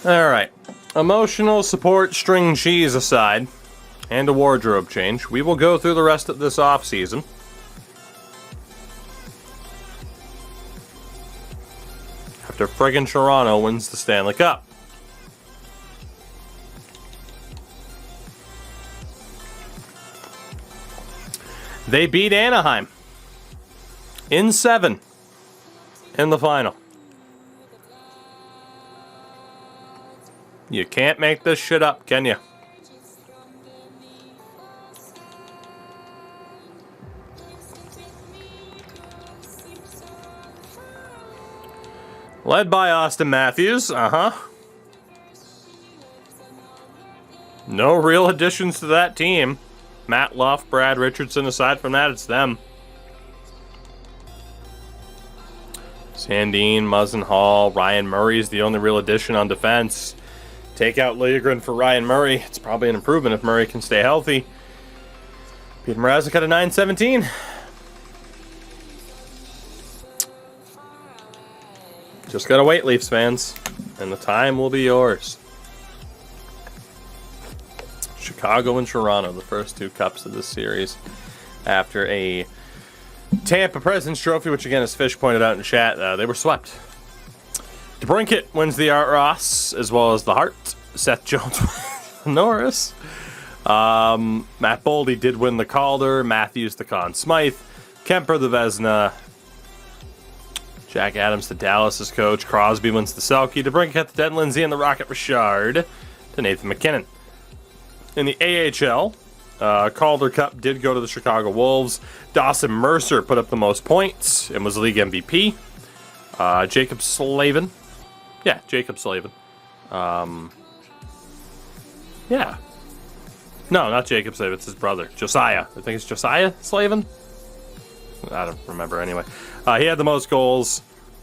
Alright. Emotional support string cheese aside, and a wardrobe change, we will go through the rest of this offseason. After friggin' Toronto wins the Stanley Cup. They beat Anaheim in 7 in the final. You can't make this shit up, can you? Led by Austin Matthews, No real additions to that team. Matt Luff, Brad Richardson, aside from that, it's them. Sandin, Muzzin Hall, Ryan Murray's the only real addition on defense. Take out Liljegren for Ryan Murray. It's probably an improvement if Murray can stay healthy. Peter Mrazek at a 917. Just gotta wait, Leafs fans, and the time will be yours. Chicago and Toronto, the first 2 cups of this series, after a Tampa President's Trophy, which again, as Fish pointed out in chat, they were swept. DeBrincat wins the Art Ross, as well as the Hart. Seth Jones Norris. Matt Boldy did win the Calder. Matthews the Conn Smythe. Kemper the Vezina. Jack Adams the Dallas' coach. Crosby wins the Selke. DeBrincat the Den Lindsay, and the Rocket Richard to Nathan McKinnon. In the AHL, Calder Cup did go to the Chicago Wolves. Dawson Mercer put up the most points and was league MVP. Jacob Slavin. Yeah, Jacob Slavin. Yeah. No, not Jacob Slavin. It's his brother. Josiah. I think it's Josiah Slavin. I don't remember anyway. He had the most goals.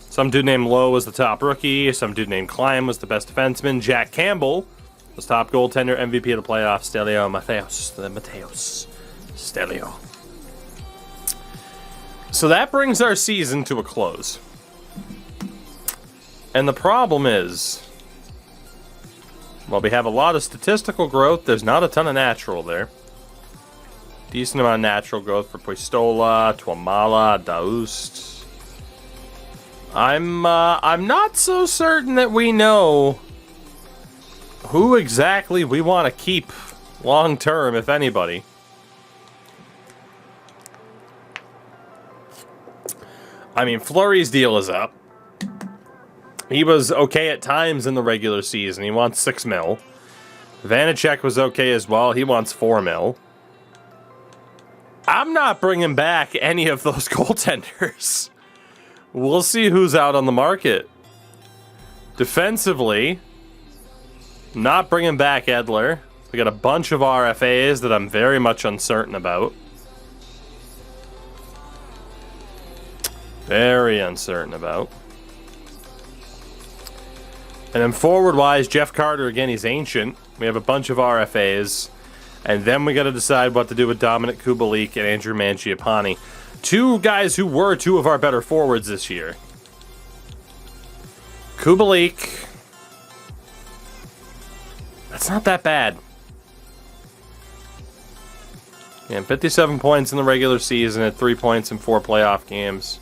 Some dude named Lowe was the top rookie. Some dude named Klein was the best defenseman. Jack Campbell was top goaltender, MVP of the playoffs. Stelio Mateos. Stelio. So that brings our season to a close. And the problem is, while we have a lot of statistical growth, there's not a ton of natural there. Decent amount of natural growth for Puistola, Tuamala, Daoust. I'm not so certain that we know who exactly we want to keep long term, if anybody. I mean, Fleury's deal is up. He was okay at times in the regular season. He wants $6 million. Vanacek was okay as well. He wants $4 million. I'm not bringing back any of those goaltenders. We'll see who's out on the market. Defensively, not bringing back Edler. We got a bunch of RFAs that I'm very much uncertain about. Very uncertain about. And then forward-wise, Jeff Carter, again, he's ancient. We have a bunch of RFAs. And then we got to decide what to do with Dominic Kubalik and Andrew Mangiapane. 2 guys who were 2 of our better forwards this year. Kubalik. That's not that bad. And 57 points in the regular season at 3 points in 4 playoff games.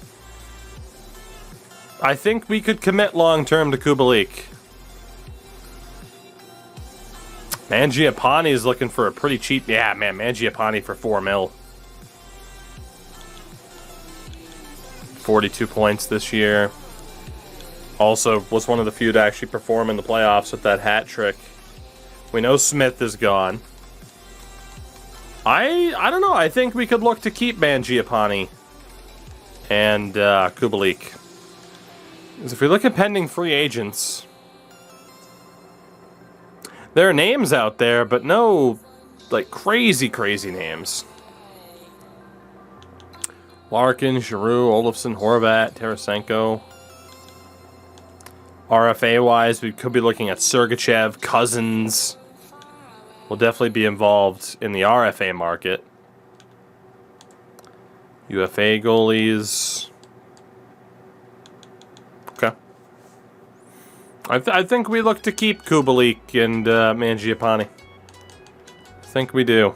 I think we could commit long-term to Kubalik. Mangiapane is looking for a pretty cheap... Yeah, man, Mangiapane for $4 million. 42 points this year. Also was one of the few to actually perform in the playoffs with that hat trick. We know Smith is gone. I don't know. I think we could look to keep Mangiapane and Kubalik. Because if we look at pending free agents, there are names out there, but no, like, crazy names. Larkin, Giroux, Olofsson, Horvat, Tarasenko. RFA-wise, we could be looking at Sergachev, Cousins. Will definitely be involved in the RFA market. UFA goalies. Okay. I think we look to keep Kubalik and Mangiapane. I think we do.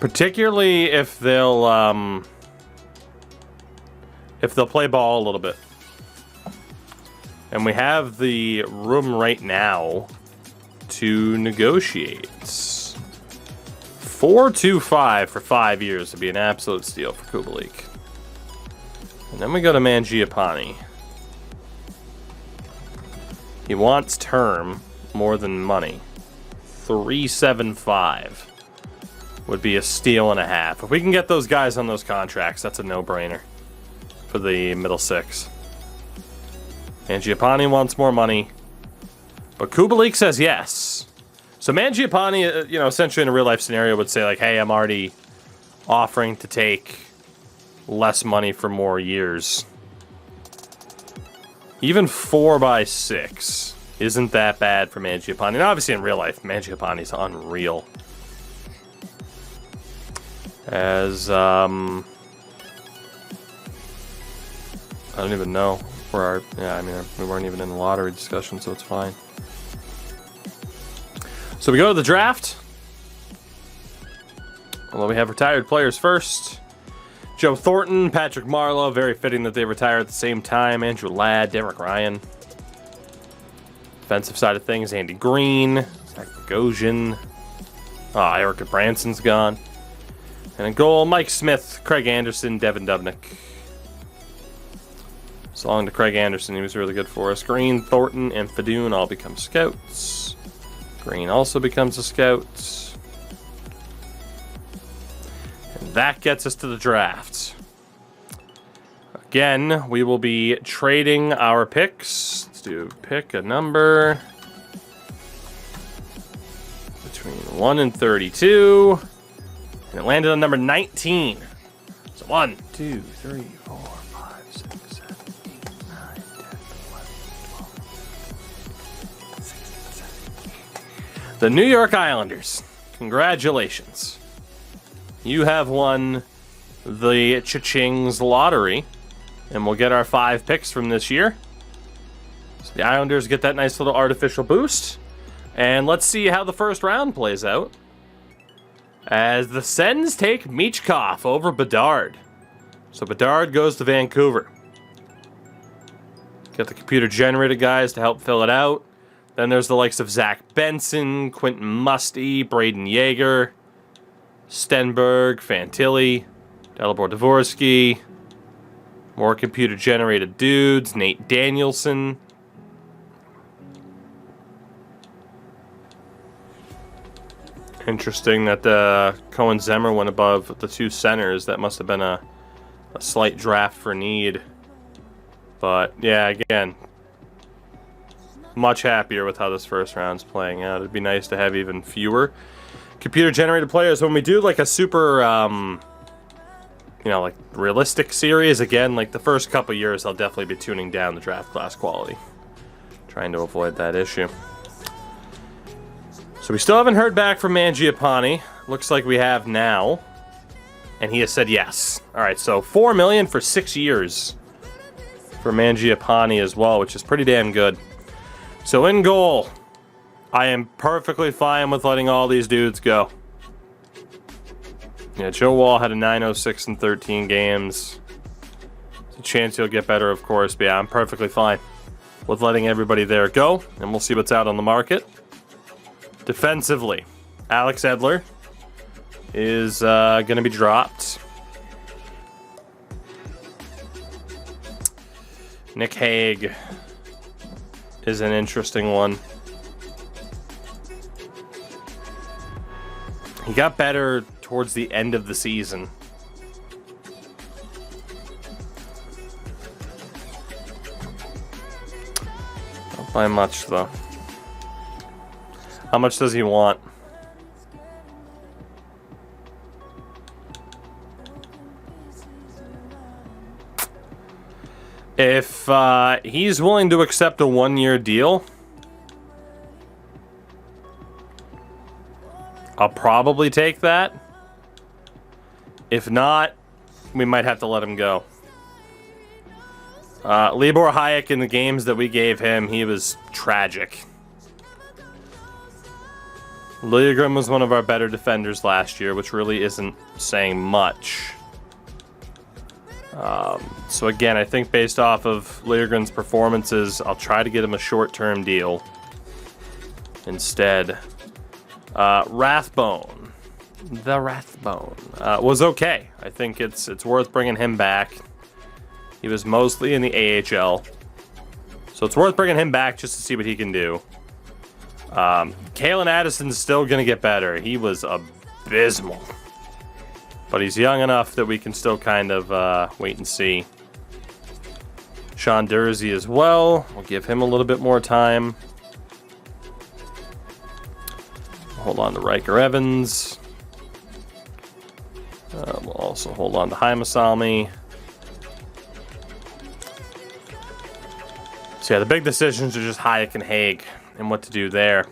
Particularly if they'll play ball a little bit. And we have the room right now to negotiate. 4.25 for 5 years would be an absolute steal for Kubalik. And then we go to Mangiapane. He wants term more than money. 3.75 would be a steal and a half. If we can get those guys on those contracts, that's a no-brainer for the middle six. Mangiapane wants more money, but Kubalik says yes. So Mangiapane, essentially in a real-life scenario would say, like, hey, I'm already offering to take less money for more years. Even 4x6 isn't that bad for Mangiapane. And obviously in real life, Mangiapane's unreal. As, I don't even know where we weren't even in the lottery discussion, so it's fine. So we go to the draft. Although we have retired players first. Joe Thornton, Patrick Marleau, very fitting that they retire at the same time. Andrew Ladd, Derek Ryan. Defensive side of things, Andy Green, Zach Bogosian. Erica Branson's gone. And in goal, Mike Smith, Craig Anderson, Devin Dubnyk. So long to Craig Anderson, he was really good for us. Green, Thornton, and Fadoon all become scouts. Green also becomes a scout. And that gets us to the draft. Again, we will be trading our picks. Let's do pick a number between 1 and 32. And it landed on number 19. So 1, 2, 3, 4, 5, 6, 7, 8, 9, 10, 11, 12, 16, 17. The New York Islanders. Congratulations. You have won the Cha-Ching's lottery. And we'll get our 5 picks from this year. So the Islanders get that nice little artificial boost. And let's see how the first round plays out. As the Sens take Michkov over Bedard. So Bedard goes to Vancouver. Get the computer-generated guys to help fill it out. Then there's the likes of Zach Benson, Quentin Musty, Braden Yeager, Stenberg, Fantilli, Dalibor Dvorsky. More computer-generated dudes. Nate Danielson. Interesting that Cohen Zemmer went above the 2 centers. That must have been a slight draft for need. But, yeah, again, much happier with how this first round's playing out. It'd be nice to have even fewer computer-generated players. When we do, like, a super, like, realistic series, again, like, the first couple years, I'll definitely be tuning down the draft class quality. Trying to avoid that issue. So we still haven't heard back from Mangiapane. Looks like we have now. And he has said yes. Alright, so $4 million for 6 years for Mangiapane as well, which is pretty damn good. So in goal, I am perfectly fine with letting all these dudes go. Yeah, Joe Wall had a 906 in 13 games. There's a chance he'll get better, of course, but yeah, I'm perfectly fine with letting everybody there go. And we'll see what's out on the market. Defensively, Alex Edler is going to be dropped. Nick Hague is an interesting one. He got better towards the end of the season. Not by much, though. How much does he want? If he's willing to accept a 1-year deal, I'll probably take that. If not, we might have to let him go. Libor Hayek, in the games that we gave him, he was tragic. Liljegren was one of our better defenders last year, which really isn't saying much. So again, I think based off of Liljegren's performances, I'll try to get him a short-term deal instead. Rathbone. The Rathbone was okay. I think it's worth bringing him back. He was mostly in the AHL. So it's worth bringing him back just to see what he can do. Kalen Addison's still going to get better. He was abysmal. But he's young enough that we can still kind of wait and see. Sean Dursey as well. We'll give him a little bit more time. Hold on to Riker Evans. We'll also hold on to Heimasalmi. So yeah, the big decisions are just Hayek and Haig and what to do there.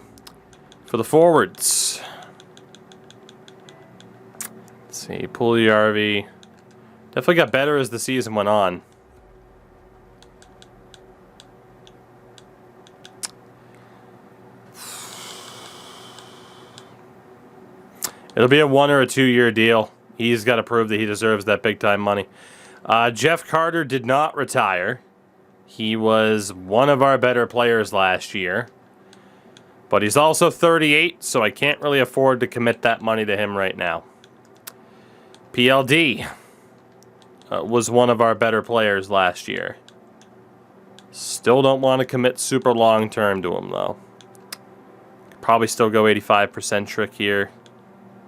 For the forwards, let's see, Puljujärvi definitely got better as the season went on. It'll be a 1 or a 2 year deal. He's got to prove that he deserves that big time money. Jeff Carter did not retire. He was one of our better players last year. But he's also 38, so I can't really afford to commit that money to him right now. PLD was one of our better players last year. Still don't want to commit super long term to him, though. Probably still go 85% trick here.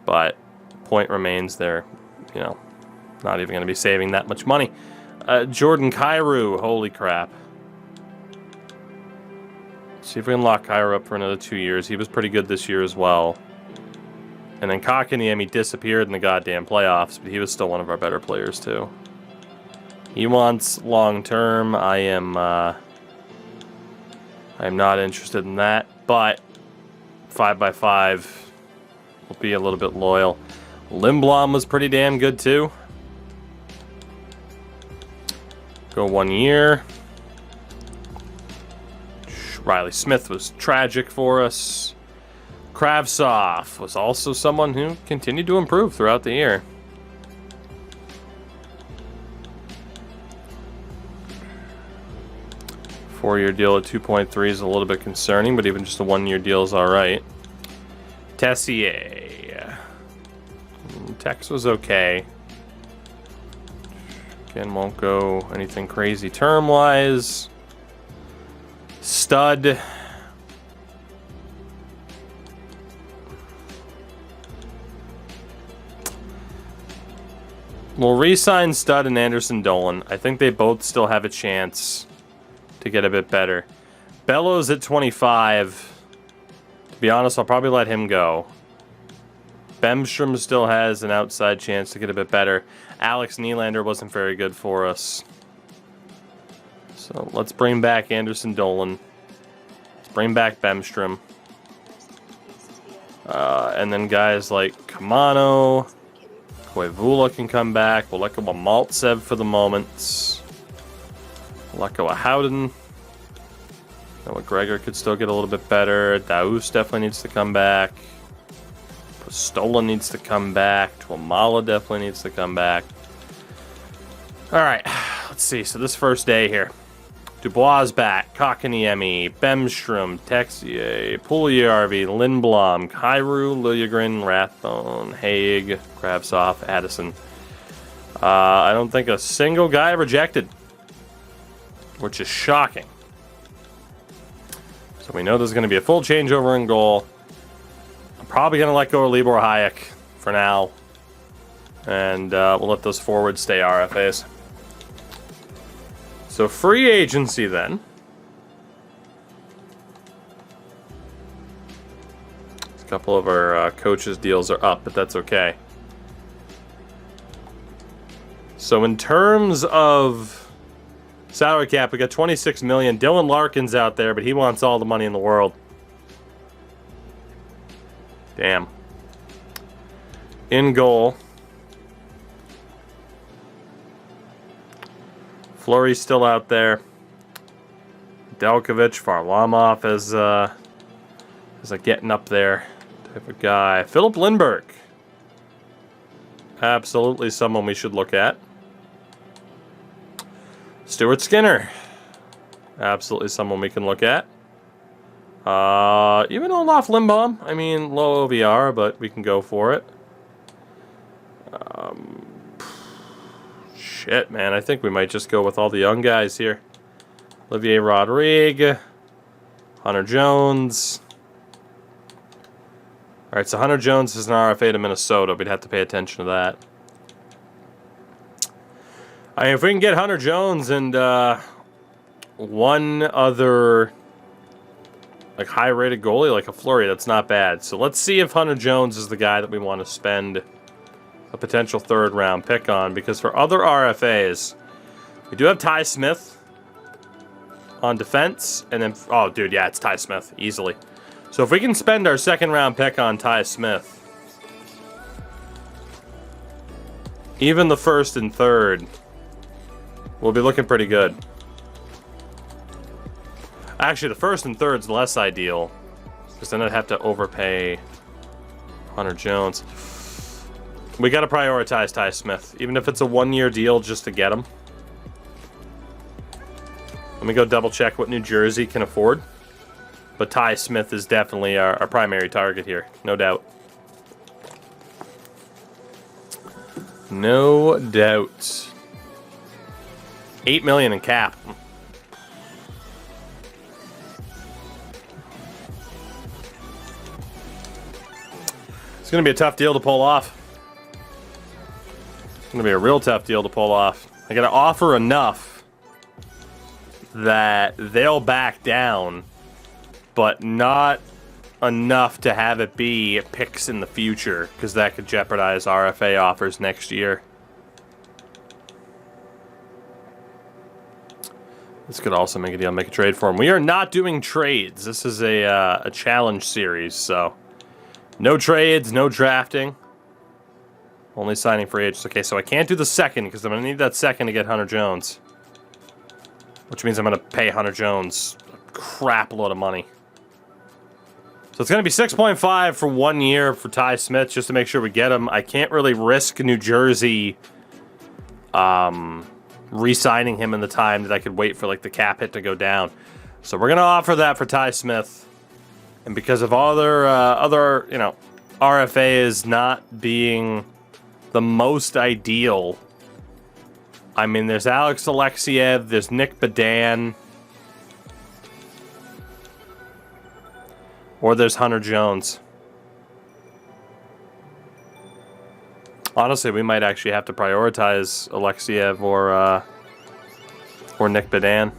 But point remains there, you know, not even going to be saving that much money. Jordan Kyrou, holy crap. See if we can lock Kyrou up for another 2 years. He was pretty good this year as well. And then Kotkaniemi disappeared in the goddamn playoffs, but he was still one of our better players too. He wants long term. I am not interested in that, but 5x5 will be a little bit loyal. Lindblom was pretty damn good too. Go 1 year. Riley Smith was tragic for us. Kravtsov was also someone who continued to improve throughout the year. Four-year deal at 2.3 is a little bit concerning, but even just a 1 year deal is all right. Tessier. Tex was okay. Again, won't go anything crazy term-wise. Stud. We'll re-sign Stud and Anderson Dolan. I think they both still have a chance to get a bit better. Bellows at 25. To be honest, I'll probably let him go. Bemstrom still has an outside chance to get a bit better. Alex Nylander wasn't very good for us. So let's bring back Anderson Dolan. Let's bring back Bemstrom. And then guys like Kamano, Koivula can come back. We'll let go of Maltsev for the moment. We'll let go of Howden. Noah Gregor could still get a little bit better. Daus definitely needs to come back. Stola needs to come back. Tuamala definitely needs to come back. All right, let's see. So this first day here. Dubois back. Kotkaniemi, Bemstrom, Texier, Puljujärvi, Lindblom, Kyrou, Liljegren, Rathbone, Haig, Kravtsov, Addison. I don't think a single guy rejected, which is shocking. So we know there's going to be a full changeover in goal. I'm probably going to let go of Libor Hayek for now. And we'll let those forwards stay RFAs. So free agency then. A couple of our coaches' deals are up, but that's okay. So in terms of salary cap, we got $26 million. Dylan Larkin's out there, but he wants all the money in the world. Damn. In goal. Fleury's still out there. Delkovich, Varlamov is like getting up there type of guy. Philip Lindbergh. Absolutely someone we should look at. Stuart Skinner. Absolutely someone we can look at. Even Olaf Lindbaum. I mean, low OVR, but we can go for it. Shit, man. I think we might just go with all the young guys here. Olivier Rodrigue. Hunter Jones. Alright, so Hunter Jones is an RFA to Minnesota. We'd have to pay attention to that. I mean, if we can get Hunter Jones and one other like high-rated goalie like a Fleury, that's not bad. So let's see if Hunter Jones is the guy that we want to spend a potential third-round pick on. Because for other RFAs, we do have Ty Smith on defense. And then, oh, dude, yeah, it's Ty Smith, easily. So if we can spend our second-round pick on Ty Smith, even the first and third, we'll be looking pretty good. Actually, the first and third's less ideal, because then I'd have to overpay Hunter Jones. We got to prioritize Ty Smith, even if it's a one-year deal just to get him. Let me go double-check what New Jersey can afford. But Ty Smith is definitely our primary target here, no doubt. No doubt. $8 million in cap. It's going to be a tough deal to pull off. It's going to be a real tough deal to pull off. I got to offer enough that they'll back down, but not enough to have it be picks in the future, because that could jeopardize RFA offers next year. This could also make a deal, make a trade for him. We are not doing trades. This is a challenge series, so no trades, no drafting. Only signing free agents. Okay, so I can't do the second because I'm going to need that second to get Hunter Jones. Which means I'm going to pay Hunter Jones a crap load of money. So it's going to be 6.5 for 1 year for Ty Smith just to make sure we get him. I can't really risk New Jersey re-signing him in the time that I could wait for like the cap hit to go down. So we're going to offer that for Ty Smith. And because of other RFAs not being the most ideal, I mean, there's Alex Alexiev, there's Nick Badan, or there's Hunter Jones. Honestly, we might actually have to prioritize Alexiev or Nick Badan.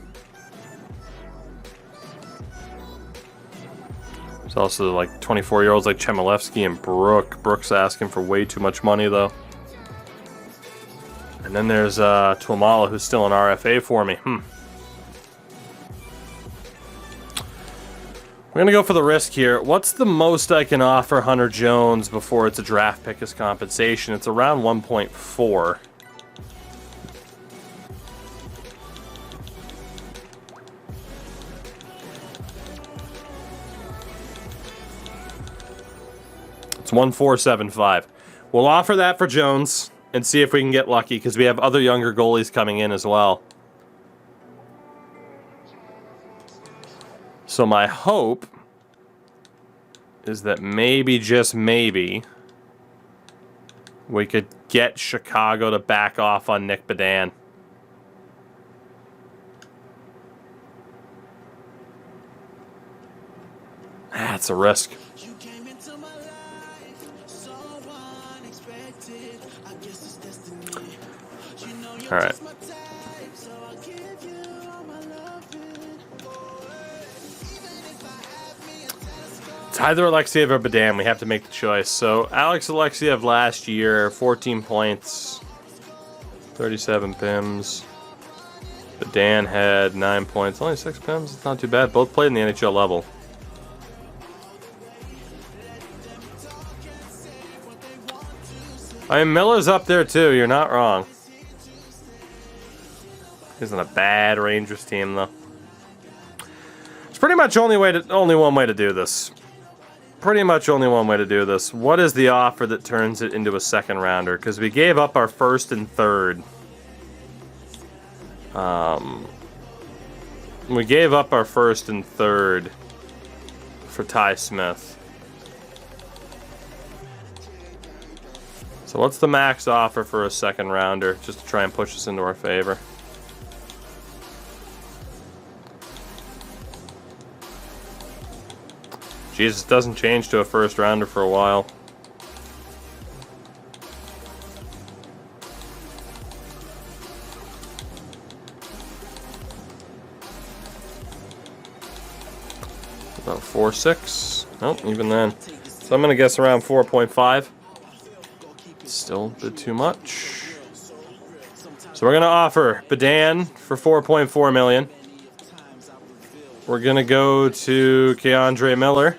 There's also like 24-year-olds like Chmelevsky and Brook. Brook's asking for way too much money, though. And then there's Tuamala, who's still an RFA for me. We're going to go for the risk here. What's the most I can offer Hunter Jones before it's a draft pick as compensation? It's around 1.4. It's 1.475. We'll offer that for Jones and see if we can get lucky, because we have other younger goalies coming in as well. So my hope is that maybe, just maybe, we could get Chicago to back off on Nick Badan. That's a risk. All right. It's either Alexiev or Badan. We have to make the choice. So Alex Alexiev last year, 14 points, 37 PIMs. Badan had 9 points, only 6 PIMs. It's not too bad. Both played in the NHL level. I mean, Miller's up there too. You're not wrong. He's on a bad Rangers team, though. It's pretty much only one way to do this. Pretty much only one way to do this. What is the offer that turns it into a second rounder? Because we gave up our first and third. We gave up our first and third for Ty Smith. So what's the max offer for a second rounder, just to try and push us into our favor? Jesus, doesn't change to a first rounder for a while. About 4.6. Nope, even then. So I'm gonna guess around 4.5. Still a bit too much. So we're gonna offer Bedan for 4.4 million. We're gonna go to Keandre Miller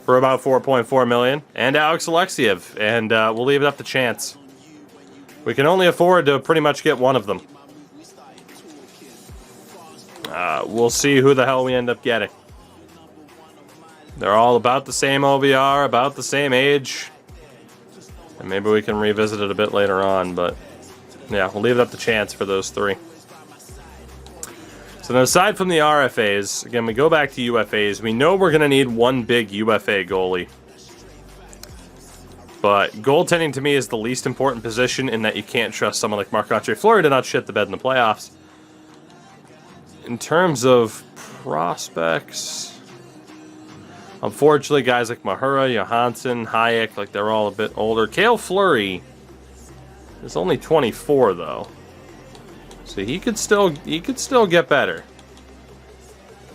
for about 4.4 million, and Alex Alexiev, and we'll leave it up to chance. We can only afford to pretty much get one of them. We'll see who the hell we end up getting. They're all about the same OBR, about the same age. And maybe we can revisit it a bit later on, but yeah, we'll leave it up to chance for those three. So now, aside from the RFAs, again, we go back to UFAs. We know we're going to need one big UFA goalie. But goaltending to me is the least important position in that you can't trust someone like Marc-Andre Fleury to not shit the bed in the playoffs. In terms of prospects, unfortunately, guys like Mahura, Johansson, Hayek, like they're all a bit older. Cale Fleury is only 24 though, so he could still get better.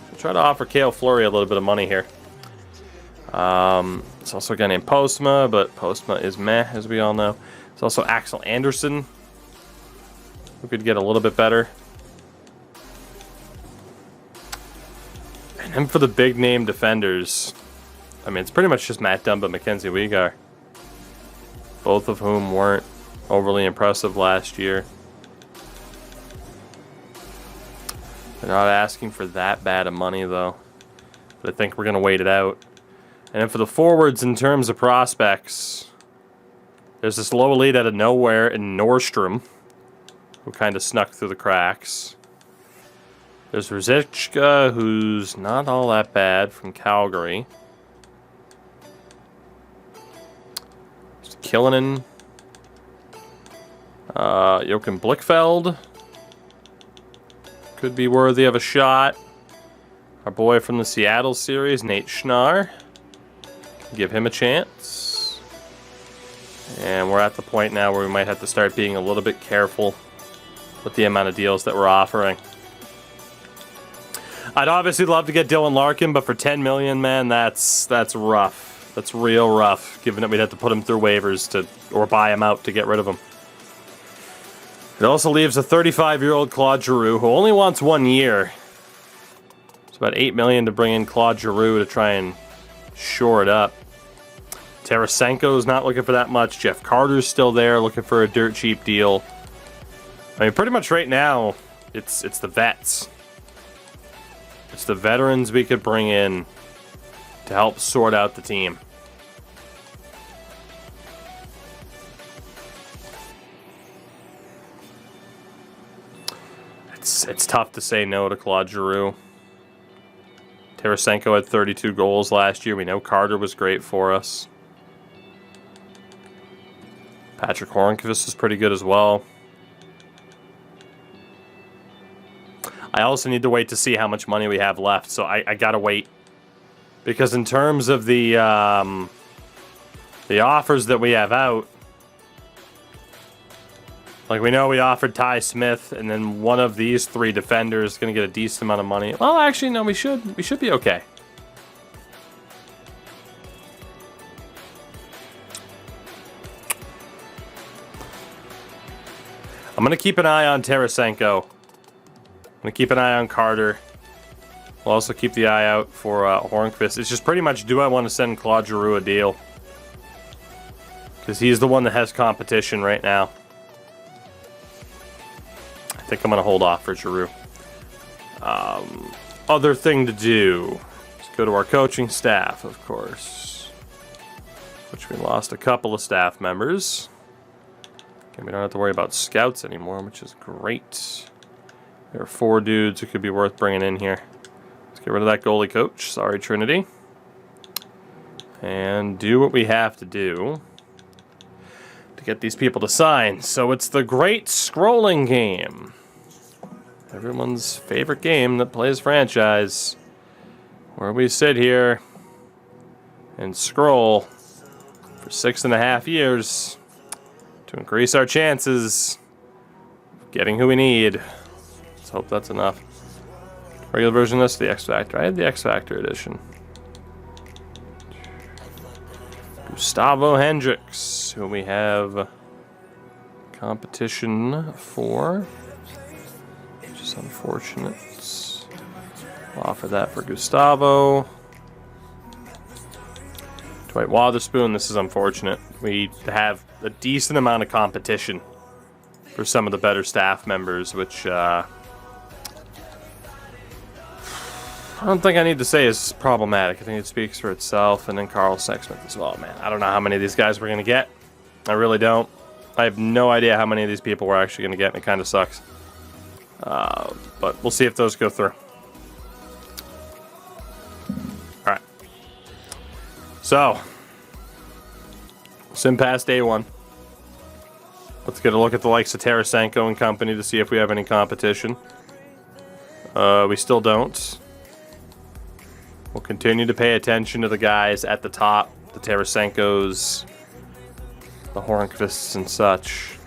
We'll try to offer Cale Fleury a little bit of money here. It's also a guy named Postma, but Postma is meh, as we all know. It's also Axel Anderson, who could get a little bit better. And then for the big name defenders, I mean, it's pretty much just Matt Dunn, but Mackenzie Weegar. Both of whom weren't overly impressive last year. They're not asking for that bad of money, though. But I think we're going to wait it out. And then for the forwards, in terms of prospects, there's this low lead out of nowhere in Nordstrom, who kind of snuck through the cracks. There's Ruzicka, who's not all that bad, from Calgary. There's Killinen. Joachim Blickfeld could be worthy of a shot. Our boy from the Seattle series, Nate Schnarr. Give him a chance. And we're at the point now where we might have to start being a little bit careful with the amount of deals that we're offering. I'd obviously love to get Dylan Larkin, but for 10 million, man, that's rough. That's real rough, given that we'd have to put him through waivers or buy him out to get rid of him. It also leaves a 35-year-old Claude Giroux who only wants 1 year. It's about 8 million to bring in Claude Giroux to try and shore it up. Tarasenko's not looking for that much. Jeff Carter's still there, looking for a dirt cheap deal. I mean, pretty much right now, it's the vets. It's the veterans we could bring in to help sort out the team. It's tough to say no to Claude Giroux. Tarasenko had 32 goals last year. We know Carter was great for us. Patrick Hornqvist is pretty good as well. I also need to wait to see how much money we have left, so I gotta wait. Because in terms of the offers that we have out, like we know we offered Ty Smith, and then one of these three defenders is gonna get a decent amount of money. Well, actually, no, we should be okay. I'm gonna keep an eye on Tarasenko. I'm going to keep an eye on Carter. We'll also keep the eye out for Hornqvist. It's just pretty much, do I want to send Claude Giroux a deal? Because he's the one that has competition right now. think I'm going to hold off for Giroux. Other thing to do. Let's go to our coaching staff, of course. Which we lost a couple of staff members. And we don't have to worry about scouts anymore, which is great. There are 4 dudes who could be worth bringing in here. Let's get rid of that goalie coach. Sorry, Trinity. And do what we have to do to get these people to sign. So it's the great scrolling game. Everyone's favorite game that plays franchise. Where we sit here and scroll for 6.5 years to increase our chances of getting who we need. Let's hope that's enough. Regular version of this, the X Factor. I had the X Factor edition. Gustavo Hendricks, who we have competition for. Which is unfortunate. We'll offer that for Gustavo. Dwight Wotherspoon, this is unfortunate. We have a decent amount of competition for some of the better staff members, which I don't think I need to say is problematic. I think it speaks for itself. And then Carl Sexsmith as well, man. I don't know how many of these guys we're going to get. I really don't. I have no idea how many of these people we're actually going to get, and it kind of sucks. But we'll see if those go through. Alright. So, sim past day 1. Let's get a look at the likes of Tarasenko and company to see if we have any competition. We still don't. We'll continue to pay attention to the guys at the top, the Tarasenkos, the Hornqvists and such.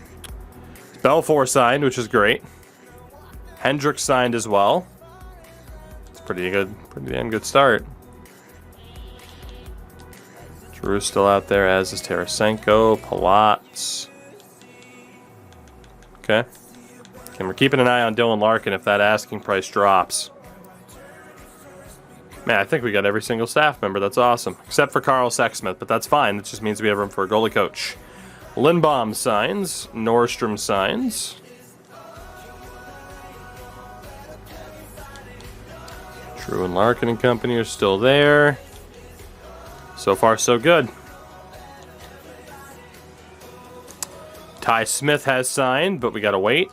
Belfour signed, which is great. Hendricks signed as well. It's pretty damn good start. Drew's still out there, as is Tarasenko, Palat. Okay. And we're keeping an eye on Dylan Larkin if that asking price drops. Man, I think we got every single staff member. That's awesome. Except for Carl Sexsmith, but that's fine. That just means we have room for a goalie coach. Lindbaum signs. Nordstrom signs. Drew and Larkin and company are still there. So far, so good. Ty Smith has signed, but we gotta wait.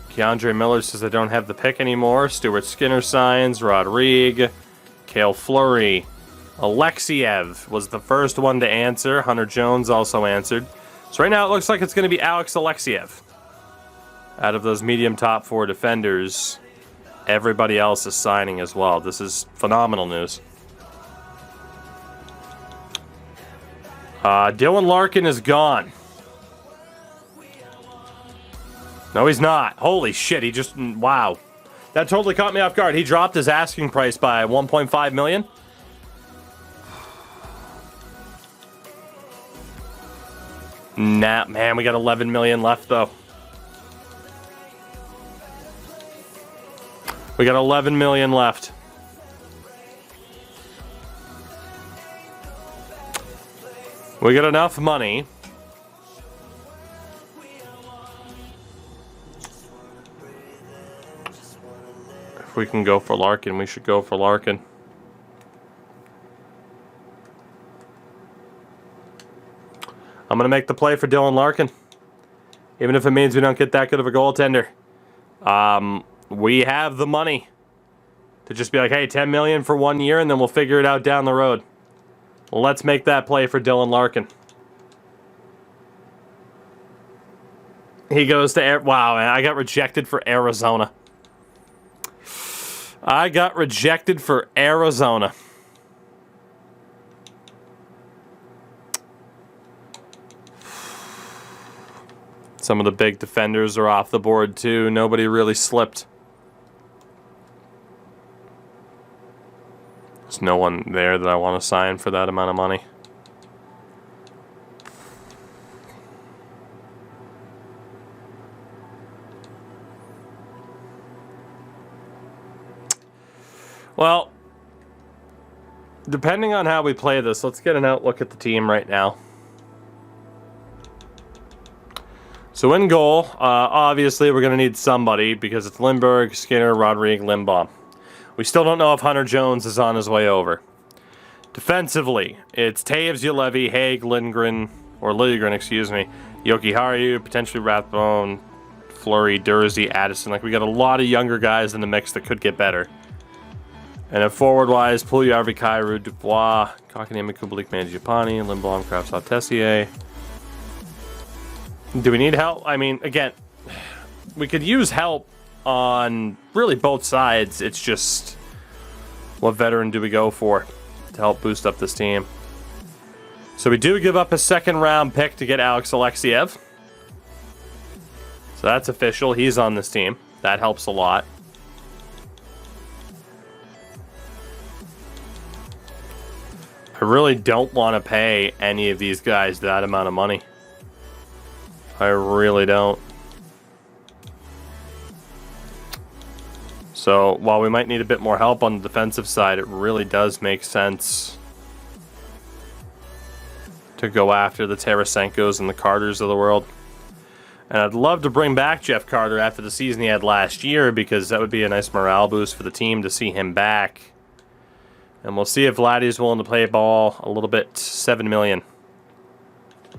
Keandre Miller says I don't have the pick anymore. Stuart Skinner signs. Rodrigue. Cale Fleury. Alexiev was the first one to answer. Hunter Jones also answered. So right now it looks like it's going to be Alex Alexiev. Out of those medium top 4 defenders, everybody else is signing as well. This is phenomenal news. Dylan Larkin is gone. No, he's not. Holy shit, he just... Wow. That totally caught me off guard. He dropped his asking price by 1.5 million. Nah, man, we got 11 million left, though. We got 11 million left. We got enough money. If we can go for Larkin, we should go for Larkin. I'm going to make the play for Dylan Larkin. Even if it means we don't get that good of a goaltender. We have the money to just be like, hey, 10 million for 1 year, and then we'll figure it out down the road. Let's make that play for Dylan Larkin. He goes to... Wow, man, I got rejected for Arizona. I got rejected for Arizona. Some of the big defenders are off the board, too. Nobody really slipped. There's no one there that I want to sign for that amount of money. Well, depending on how we play this, let's get an outlook at the team right now. So in goal, obviously we're going to need somebody because it's Lindbergh, Skinner, Rodrigue, Limbaugh. We still don't know if Hunter Jones is on his way over. Defensively, it's Taves, Ulevi, Haig, Lindgren, Jokiharju, potentially Rathbone, Fleury, Dursey, Addison. Like, we got a lot of younger guys in the mix that could get better. And then forward-wise, Puljujarvi, Kyrou, Dubois, Kotkaniemi, Kubalik, Mangiapane, Lindblom, Kravtsov, Tessier. Do we need help? I mean, again, we could use help on really both sides. It's just, what veteran do we go for to help boost up this team? So we do give up a second-round pick to get Alex Alexiev. So that's official. He's on this team. That helps a lot. I really don't want to pay any of these guys that amount of money. I really don't. So while we might need a bit more help on the defensive side, it really does make sense to go after the Tarasenkos and the Carters of the world. And I'd love to bring back Jeff Carter after the season he had last year, because that would be a nice morale boost for the team to see him back. And we'll see if Vladdy's willing to play ball a little bit. $7 million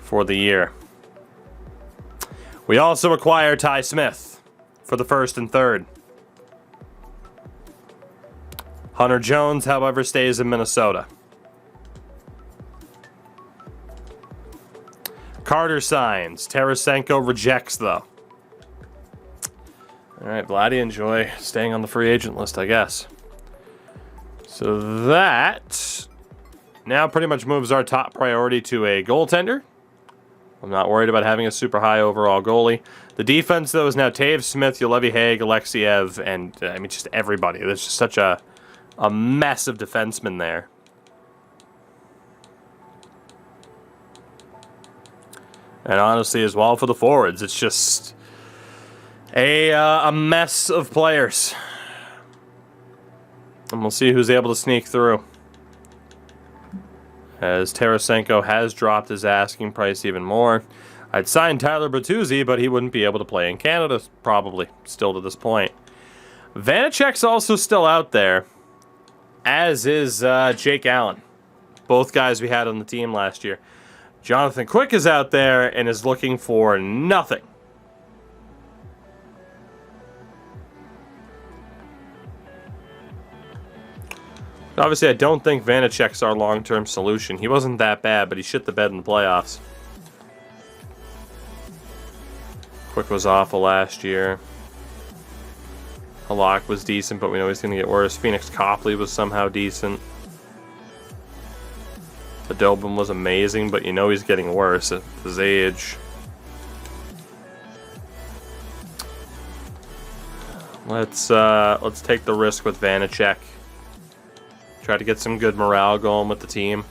for the year. We also acquire Ty Smith for the first and third. Hunter Jones, however, stays in Minnesota. Carter signs. Tarasenko rejects, though. All right, Vladdy, enjoy staying on the free agent list, I guess. So that now pretty much moves our top priority to a goaltender. I'm not worried about having a super high overall goalie. The defense, though, is now Taves, Smith, Ulevi, Haig, Alexiev, and I mean, just everybody. There's just such a mess of defensemen there. And honestly, as well for the forwards, it's just a mess of players. And we'll see who's able to sneak through. As Tarasenko has dropped his asking price even more. I'd sign Tyler Bertuzzi, but he wouldn't be able to play in Canada, probably, still to this point. Vanacek's also still out there, as is Jake Allen. Both guys we had on the team last year. Jonathan Quick is out there and is looking for nothing. Obviously, I don't think Vanacek's our long-term solution. He wasn't that bad, but he shit the bed in the playoffs. Quick was awful last year. Halak was decent, but we know he's going to get worse. Phoenix Copley was somehow decent. Adobin was amazing, but you know he's getting worse at his age. Let's take the risk with Vanacek. Try to get some good morale going with the team.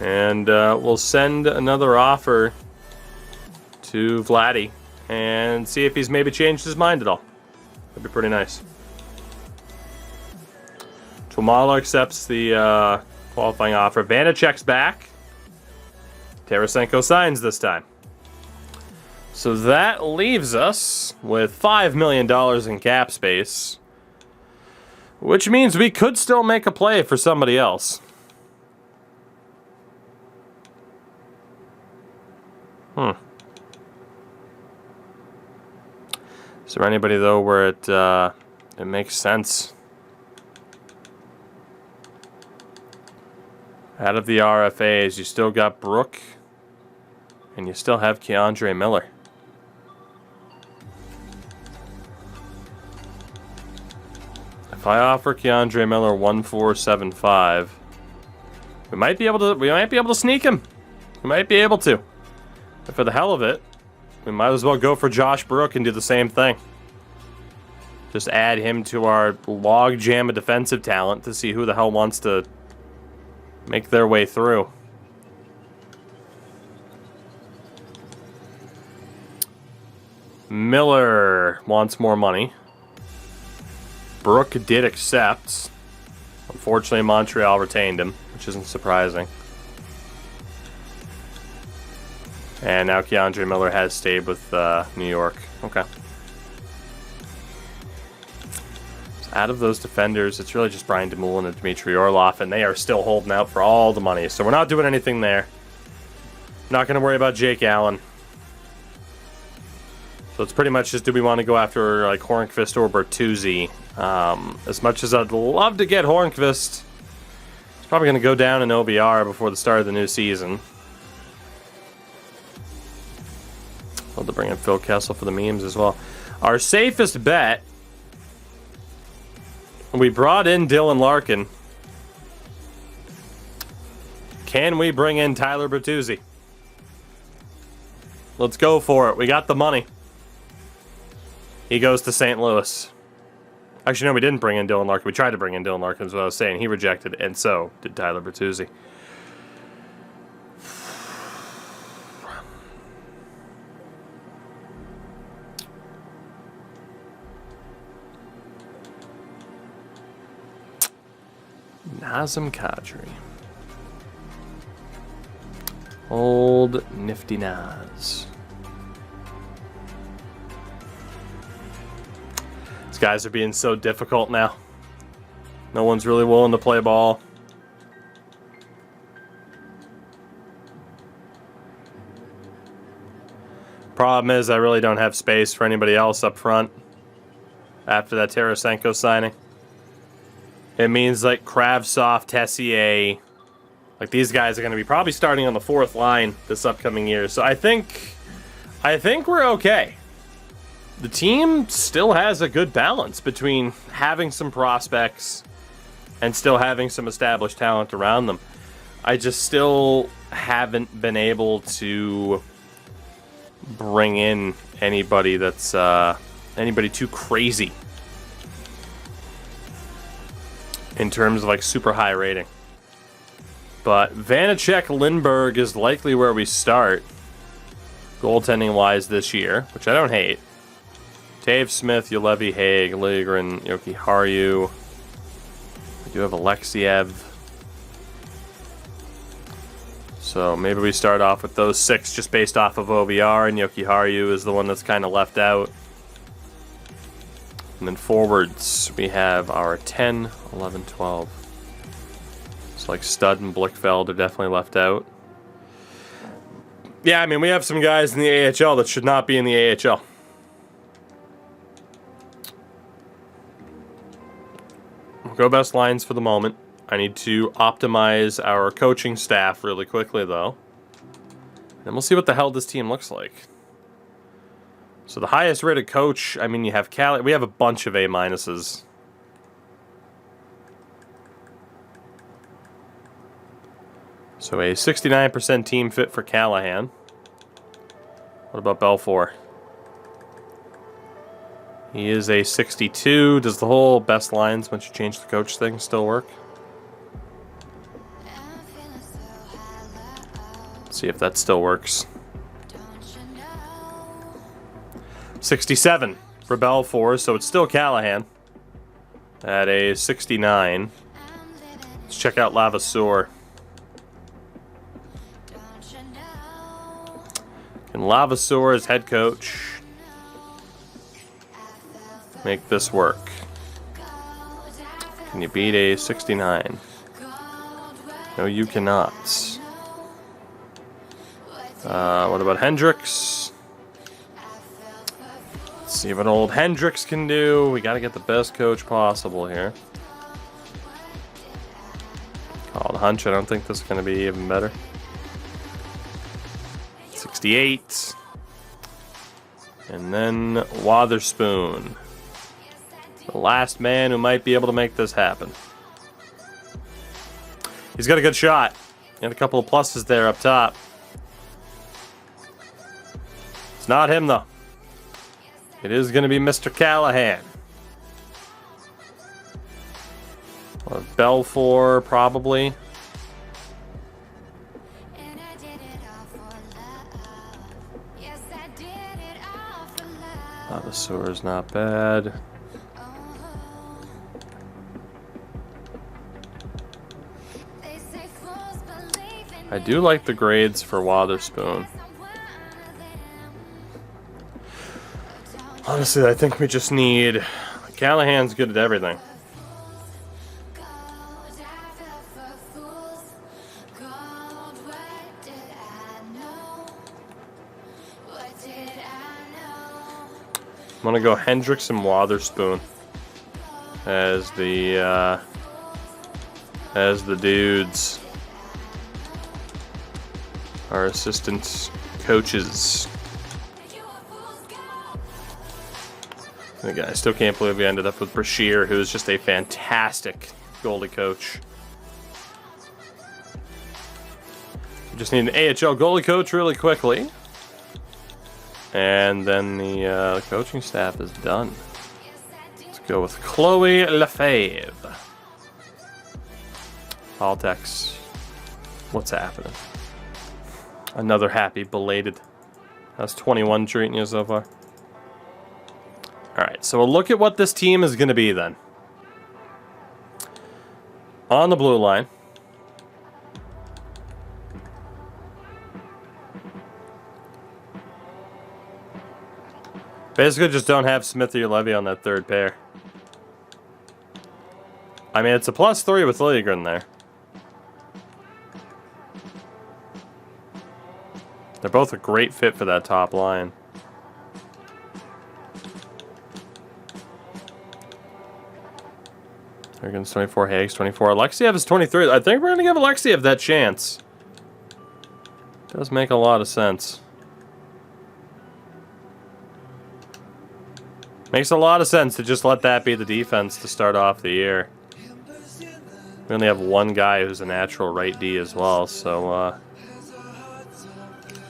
And we'll send another offer to Vladdy and see if he's maybe changed his mind at all. That'd be pretty nice. Tuomaala accepts the qualifying offer. Vanacek's back. Tarasenko signs this time. So that leaves us with $5 million in cap space, which means we could still make a play for somebody else. Is there anybody, though, where it makes sense? Out of the RFAs, you still got Brook, and you still have Keandre Miller. If I offer Keandre Miller 1.475, we might be able to sneak him. We might be able to. But for the hell of it, we might as well go for Josh Brook and do the same thing. Just add him to our log jam of defensive talent to see who the hell wants to make their way through. Miller wants more money. Brook did accept. Unfortunately, Montreal retained him, which isn't surprising. And now Keandre Miller has stayed with New York. Okay. So out of those defenders, it's really just Brian Dumoulin and Dmitry Orlov, and they are still holding out for all the money. So we're not doing anything there. Not going to worry about Jake Allen. So it's pretty much just, do we want to go after like Hornqvist or Bertuzzi? As much as I'd love to get Hornqvist, he's probably going to go down in OVR before the start of the new season. Love to bring in Phil Kessel for the memes as well. Our safest bet, we brought in Dylan Larkin. Can we bring in Tyler Bertuzzi? Let's go for it. We got the money. He goes to St. Louis. Actually, no, we didn't bring in Dylan Larkin. We tried to bring in Dylan Larkin, is what I was saying. He rejected, and so did Tyler Bertuzzi. Nazem Kadri. Old nifty Naz. These guys are being so difficult now. No one's really willing to play ball. Problem is, I really don't have space for anybody else up front after that Tarasenko signing. It means like Kravtsov, Tessier, like these guys are going to be probably starting on the fourth line this upcoming year. So I think we're okay. The team still has a good balance between having some prospects and still having some established talent around them. I just still haven't been able to bring in anybody that's anybody too crazy in terms of like super high rating. But Vanacek Lindbergh is likely where we start goaltending wise this year, which I don't hate. Dave Smith, Ulevi Haig, Liljegren, Yoki Haru. We do have Alexiev. So maybe we start off with those 6 just based off of OVR, and Yoki Haru is the one that's kind of left out. And then forwards, we have our 10, 11, 12. So like Stud and Blickfeld are definitely left out. Yeah, I mean, we have some guys in the AHL that should not be in the AHL. We'll go best lines for the moment. I need to optimize our coaching staff really quickly, though. And we'll see what the hell this team looks like. So the highest rated coach, I mean, you have Cali. We have a bunch of A-minuses. So a 69% team fit for Callahan. What about Belfour? He is a 62. Does the whole best lines, once you change the coach thing, still work? Let's see if that still works. 67 for Belfour, so it's still Callahan at a 69. Let's check out Lavasseur. Can Lavasseur as head coach make this work? Can you beat a 69? No, you cannot. What about Hendricks? Let's see what old Hendricks can do. We got to get the best coach possible here. Called hunch. I don't think this is going to be even better. 68. And then Wotherspoon. The last man who might be able to make this happen. He's got a good shot. And a couple of pluses there up top. It's not him, though. It is going to be Mr. Callahan. Or Belfour, probably. Lavasseur is not bad. I do like the grades for Wotherspoon. Honestly, I think we just need... Callahan's good at everything. I'm gonna go Hendricks and Wotherspoon as the dudes, our assistant coaches. I still can't believe we ended up with Brashear, who is just a fantastic goalie coach. We just need an AHL goalie coach really quickly. And then the coaching staff is done. Let's go with Chloe Lefebvre. Altex. What's happening? Another happy belated. How's 21 treating you so far? Alright, so we'll look at what this team is going to be then. On the blue line. Basically just don't have Smithy or Levy on that third pair. I mean, it's a +3 with Liljegren there. They're both a great fit for that top line. Liljegren's 24, Hague's 24. Alexiev is 23. I think we're going to give Alexiev that chance. Does make a lot of sense. Makes a lot of sense to just let that be the defense to start off the year. We only have one guy who's a natural right D as well, so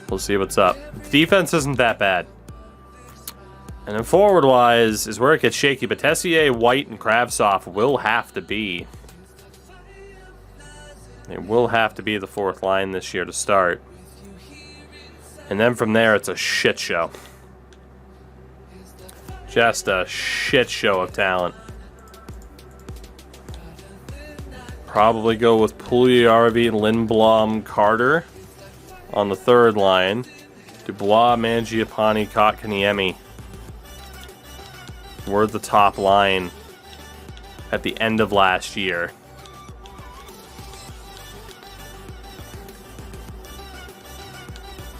we'll see what's up. The defense isn't that bad. And then forward-wise is where it gets shaky, but Tessier, White, and Kravtsov will have to be. They will have to be the fourth line this year to start. And then from there, it's a shit show. Just a shit show of talent. Probably go with Puljujärvi, Lindblom, Carter on the third line. Dubois, Mangiapane, Kotkaniemi were the top line at the end of last year.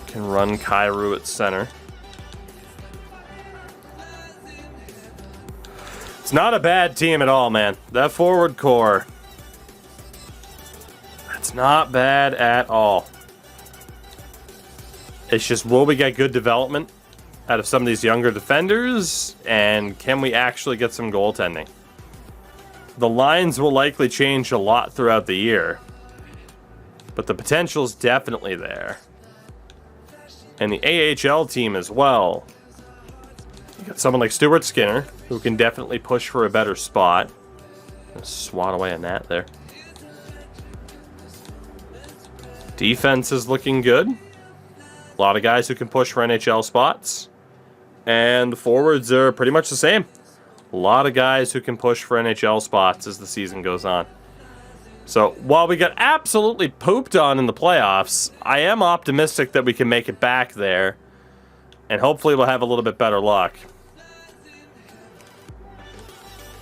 Can run Kyrou at center. It's not a bad team at all, man. That forward core, that's not bad at all. It's just, will we get good development out of some of these younger defenders? And can we actually get some goaltending? The lines will likely change a lot throughout the year, but the potential's definitely there. And the AHL team as well. You got someone like Stuart Skinner, who can definitely push for a better spot. Swat away a net there. Defense is looking good. A lot of guys who can push for NHL spots. And the forwards are pretty much the same. A lot of guys who can push for NHL spots as the season goes on. So, while we got absolutely pooped on in the playoffs, I am optimistic that we can make it back there. And hopefully we'll have a little bit better luck.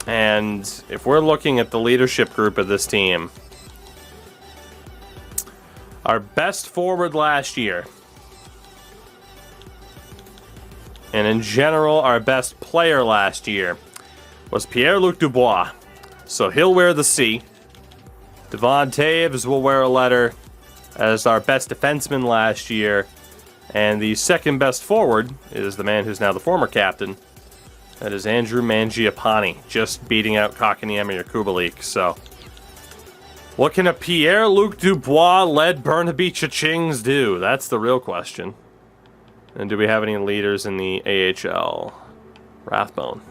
And if we're looking at the leadership group of this team, our best forward last year, and in general, our best player last year, was Pierre-Luc Dubois. So he'll wear the C. Devon Taves will wear a letter as our best defenseman last year. And the second best forward is the man who's now the former captain. That is Andrew Mangiapane, just beating out Kotkaniemi or Kubalik. So, what can a Pierre-Luc Dubois-led Burnaby Cha-Chings do? That's the real question. And do we have any leaders in the AHL? Rathbone.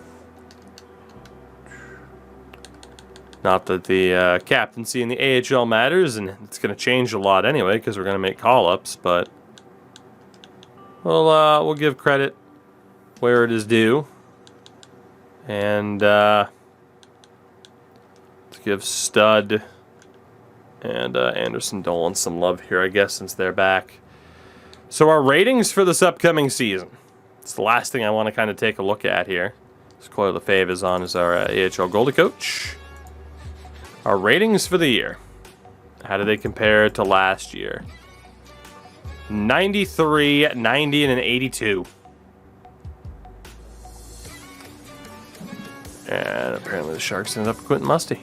Not that the captaincy in the AHL matters, and it's going to change a lot anyway, because we're going to make call-ups, but we'll give credit where it is due. And let's give Stud and Anderson Dolan some love here, I guess, since they're back. So our ratings for this upcoming season. It's the last thing I want to kind of take a look at here. Coil the Fave is on as our AHL goalie coach. Our ratings for the year. How do they compare to last year? 93, 90, and an 82. And apparently the Sharks ended up quitting Musty.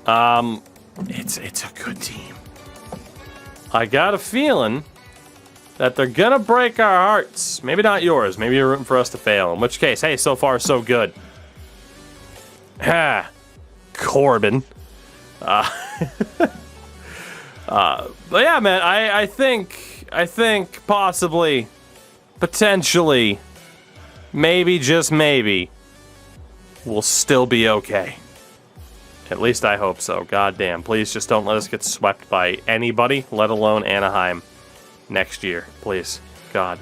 It's a good team. I got a feeling that they're gonna break our hearts. Maybe not yours. Maybe you're rooting for us to fail. In which case, hey, so far so good. Corbin. But yeah, man, I think possibly, potentially, maybe, just maybe, we'll still be okay. At least I hope so. Goddamn. Please just don't let us get swept by anybody, let alone Anaheim, next year. Please. God.